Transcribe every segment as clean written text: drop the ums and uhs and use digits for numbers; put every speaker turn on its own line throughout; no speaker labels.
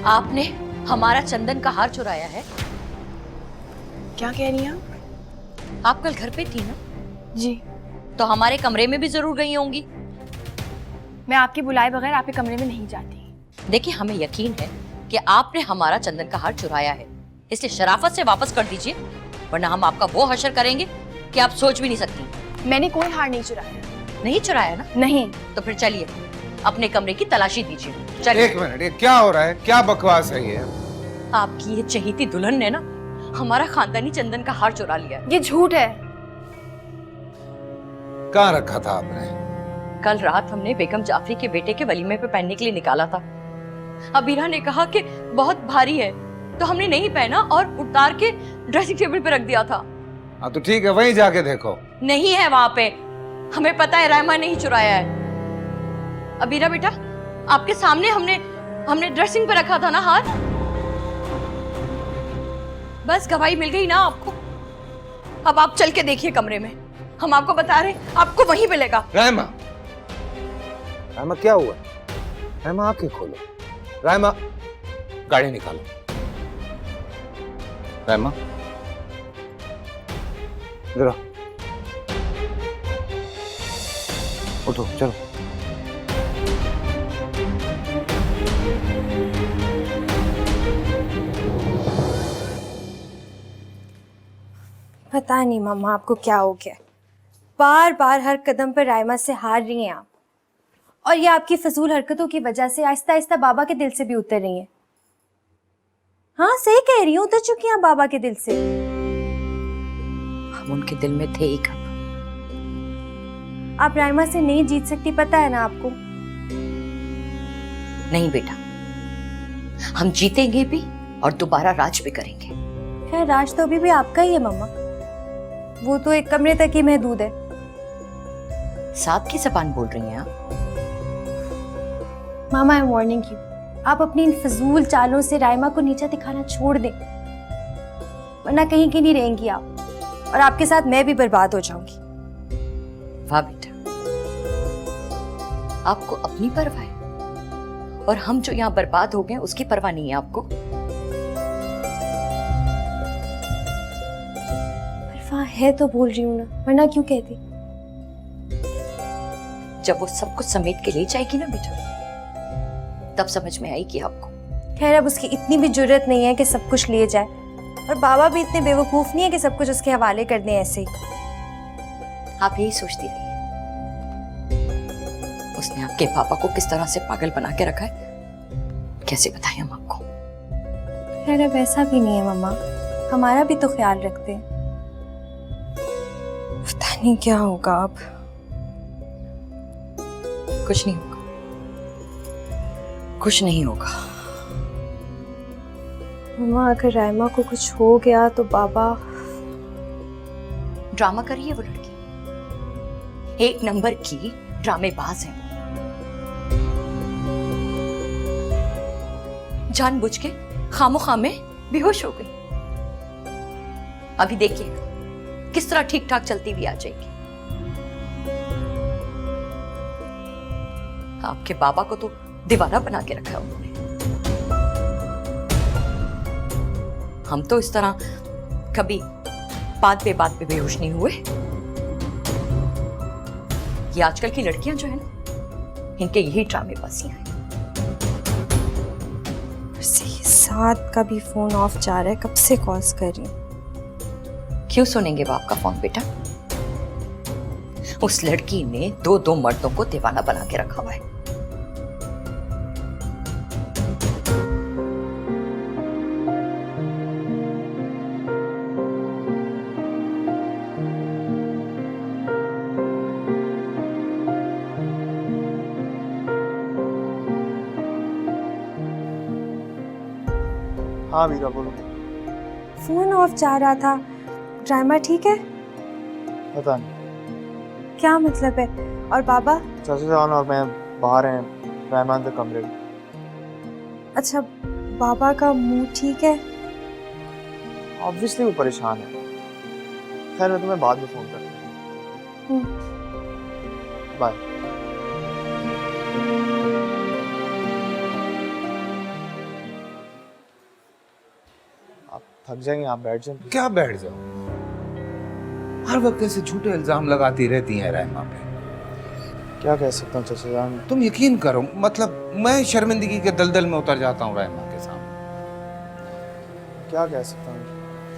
आपने हमारा चंदन का हार चुराया है?
क्या कह रही हैं
आप कल घर पे थी ना?
जी।
तो हमारे कमरे में भी जरूर गई होंगी।
मैं आपके बुलाए बगैर आपके कमरे में नहीं जाती।
देखिए, हमें यकीन है कि आपने हमारा चंदन का हार चुराया है, इसलिए शराफत से वापस कर दीजिए, वरना हम आपका वो हशर करेंगे कि आप सोच भी नहीं सकती।
मैंने कोई हार नहीं चुराया।
नहीं चुराया ना?
नहीं।
तो फिर चलिए अपने कमरे की तलाशी दीजिए। चलिए।
एक मिनट, ये क्या हो रहा है? क्या बकवास है ये?
आपकी ये चहेती दुल्हन ने ना हमारा खानदानी चंदन का हार चुरा लिया।
ये झूठ है।
कहाँ रखा था आपने?
कल रात हमने बेगम जाफरी के बेटे के वलीमे पे पहनने के लिए निकाला था। अबीरा ने कहा कि बहुत भारी है, तो हमने नहीं पहना और उतार के ड्रेसिंग टेबल पे रख दिया था।
हाँ तो ठीक है, वहीं जाके देखो।
नहीं है वहां पे, हमें पता है रायमा ने ही चुराया है। अबीरा बेटा, आपके सामने हमने ड्रेसिंग पे रखा था ना हार। बस गवाही मिल गई ना आपको। अब आप चल के देखिए कमरे में, हम आपको बता रहे हैं, आपको वहीं मिलेगा।
रायमा, रायमा क्या हुआ? रायमा आंखें खोलो। रायमा, गाड़ी निकालो। रायमा, इधर आओ। उठो, चलो।
पता नहीं मम्मा आपको क्या हो गया, बार बार हर कदम पर रायमा से हार रही हैं आप, और ये आपकी फजूल हरकतों की वजह से आहिस्ता आहिस्ता बाबा के दिल से भी उतर रही हैं। हाँ सही कह रही हूँ, उतर चुकी हैं आप बाबा के दिल से।
हम उनके दिल में थे ही कब।
आप रायमा से नहीं जीत सकती, पता है ना आपको।
नहीं बेटा, हम जीतेंगे भी और दोबारा राज भी करेंगे।
खैर राज तो अभी भी आपका ही है मम्मा, वो तो एक कमरे तक ही महदूद है।
साथ की जबान बोल रही हैं आप?
मामा आई एम वार्निंग यू, आप अपनी इन फजूल चालों से रायमा को नीचा दिखाना छोड़ दें, वरना कहीं की नहीं रहेंगी आप, और आपके साथ मैं भी बर्बाद हो जाऊंगी।
वाह बेटा, आपको अपनी परवाह है, और हम जो यहाँ बर्बाद हो गए उसकी परवाह नहीं है आपको।
परवाह है तो बोल रही हूँ ना, वरना क्यों कहती।
जब वो सब कुछ समेट के ले जाएगी ना बेटा, तब समझ में आएगी आपको।
खैर अब उसकी इतनी भी जुर्रत नहीं है कि सब कुछ लिए जाए, और बाबा भी इतने बेवकूफ नहीं है कि सब कुछ उसके हवाले कर दें ऐसे ही।
आप यही सोचती रहिए, उसने आपके पापा को किस तरह से पागल बना के रखा है, कैसे बताएं हम आपको।
खैर अब ऐसा भी नहीं है मम्मा, हमारा भी तो ख्याल रखते हैं। पता नहीं क्या होगा अब।
कुछ नहीं होगा, कुछ नहीं होगा।
मम्मा अगर रायमा को कुछ हो गया तो बाबा।
ड्रामा कर रही है वो लड़की, एक नंबर की ड्रामेबाज है। जानबूझ के खामोखा में बेहोश हो गई। अभी देखिए किस तरह ठीक ठाक चलती हुई आ जाएगी। आपके बाबा को तो दीवाना बना के रखा है उन्होंने। हम तो इस तरह कभी बात पे बेहोश नहीं हुए। ये आजकल की लड़कियां जो है ना, इनके यही ड्रामेबाजियां हैं।
साथ का भी फोन ऑफ जा रहा है, कब से कॉल्स कर रही हूँ।
क्यों सुनेंगे वो आपका फोन बेटा? उस लड़की ने दो मर्दों को दीवाना बना के रखा हुआ है।
हाँ मीरा बोलो।
फोन ऑफ जा रहा था। ड्राइवर ठीक है?
पता नहीं,
क्या मतलब है? और बाबा?
चाचा जान और मैं बाहर हैं, रहमान के कमरे में।
अच्छा, बाबा का मुंह ठीक है?
ऑब्वियसली वो परेशान है, खैर मैं तुम्हें बाद में फ़ोन करता हूँ। बाय। आप थक जाएंगे, आप बैठ जाएं।
क्या बैठ जाओ, हर वक्त ऐसे झूठे इल्जाम लगाती रहती हैं रहमा पे।
क्या कह सकता हूँ चाचा जान।
तुम यकीन करो, मतलब मैं शर्मिंदगी के दलदल में उतर जाता हूँ रहमा के सामने।
क्या कह सकता हूँ।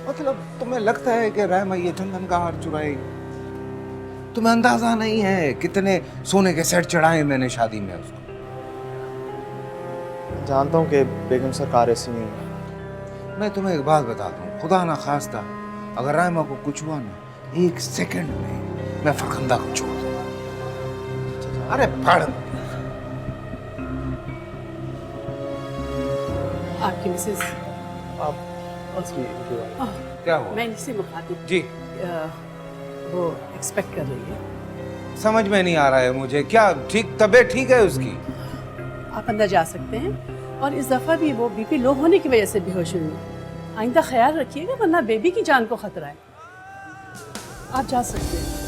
मतलब तुम्हें लगता है कि रहमा ये चंदन का हार चुराएगी? तुम्हें अंदाजा नहीं है कितने सोने के सेट चढ़ाए मैंने शादी में उसको।
जानता हूँ कि बेगम सरकार ऐसी नहीं है।
मैं तुम्हें एक बात बता दूं, खुदा ना खास्ता अगर रहमा को कुछ हुआ ना, 1 सेकंड में मैं फरखंदा को छोड़ दूंगा। अरे फाड़।
आपकी मिसेस
आप
क्या हुआ?
मैं इनसे मुखातिब
जी
वो एक्सपेक्ट कर रही है।
समझ में नहीं आ रहा है मुझे, क्या ठीक तबीयत ठीक है उसकी?
आप अंदर जा सकते हैं, और इस दफ़ा भी वो बीपी लो होने की वजह से बेहोश हुई। आइंदा ख्याल रखिएगा, वरना बेबी की जान को खतरा है। आप जा सकते हैं।